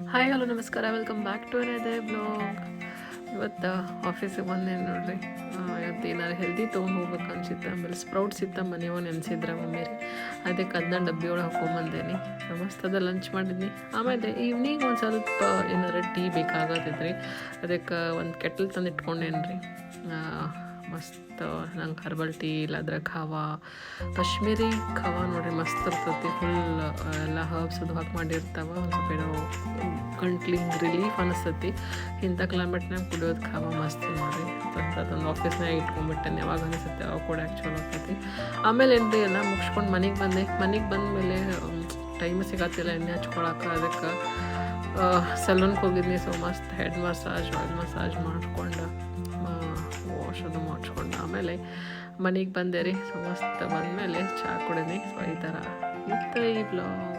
Hi hello ನಮಸ್ಕಾರ, welcome back to another blog. ಇವತ್ತು ಆಫೀಸಿಗೆ ಬಂದೇನು ನೋಡ್ರಿ. ಇವತ್ತು ಏನಾರು ಹೆಲ್ದಿ ತೊಗೊಂಡು ಹೋಗ್ಬೇಕು ಅನ್ಸಿತ್ತು. ಆಮೇಲೆ ಸ್ಪ್ರೌಟ್ಸ್ ಇತ್ತ ಮನೆಯವ ನೆನೆಸಿದ್ರೆ ಮಮ್ಮಿ ರೀ, ಅದಕ್ಕೆ ಅದನ್ನ ಡಬ್ಬಿ ಒಳಗೆ ಹಾಕೊಂಬಂದೇನಿ. ಮಸ್ತ್ ಅದ ಲಂಚ್ ಮಾಡಿದ್ನಿ. ಆಮೇಲೆ ಈವ್ನಿಂಗ್ ಒಂದು ಸ್ವಲ್ಪ ಏನಾರು ಟೀ ಬೇಕಾಗತ್ತೈತ್ರಿ, ಅದಕ್ಕೆ ಒಂದು ಕೆಟಲ್ ತಂದು ಇಟ್ಕೊಂಡೇನಿ ರೀ. ಮಸ್ತ್ ನಂಗೆ ಹರ್ಬಲ್ ಟೀ ಇಲ್ಲಾಂದ್ರೆ ಖಾವಾ, ಕಾಶ್ಮೀರಿ ಖಾವಾ ನೋಡ್ರಿ ಮಸ್ತ್ ಇರ್ತೈತಿ. ಫುಲ್ ಎಲ್ಲ ಹರ್ಬ್ಸ್ ಅದು ಹಾಕಿ ಮಾಡಿರ್ತಾವೆ. ಒಂದು ಸ್ವಲ್ಪ ಏನೋ ಗಂಟ್ಲಿಗೆ ರಿಲೀಫ್ ಅನಿಸ್ತೈತಿ. ಇಂಥ ಕ್ಲೈಮೇಟ್ನಾಗ ಕುಡಿಯೋದು ಖಾವಾ ಮಸ್ತ್ ನೋಡ್ರಿ. ಅದೊಂದು ಆಫೀಸ್ನಾಗ ಇಟ್ಕೊಂಡ್ಬಿಟ್ಟೆ, ಯಾವಾಗ ಅನಿಸುತ್ತೆ ಅವಾಗ ಕೂಡ ಆ್ಯಕ್ಚುಲ್ ಆಗ್ತೈತಿ. ಆಮೇಲೆ ಏನು ರೀ ಎಲ್ಲ ಮುಗಿಸ್ಕೊಂಡು ಮನೆಗೆ ಬಂದೆ. ಮನೆಗೆ ಬಂದಮೇಲೆ ಟೈಮ್ ಸಿಗತ್ತಿಲ್ಲ ಎಣ್ಣೆ ಹಚ್ಕೊಳಕ್ಕೆ. ಅದಕ್ಕೆ ಸಲೂನ್ಗೆ ಹೋಗಿದ್ನಿ. ಸೊ ಮಸ್ತ್ ಹೆಡ್ ಮಸಾಜ್, ಆಯಿಲ್ ಮಸಾಜ್ ಮಾಡಿಕೊಂಡು ವಾಶ್ ಅದು ಮಾಡಿಸ್ಕೊಂಡು ಆಮೇಲೆ ಮನೆಗೆ ಬಂದೆ ರೀ. ಸೊ ಮಸ್ತ್ ಬಂದಮೇಲೆ ಚಹಾ ಕುಡಿದ್ನಿ. ಸೊ ಈ ಥರ ಇತ್ತು ಈ ಬ್ಲಾಗ್.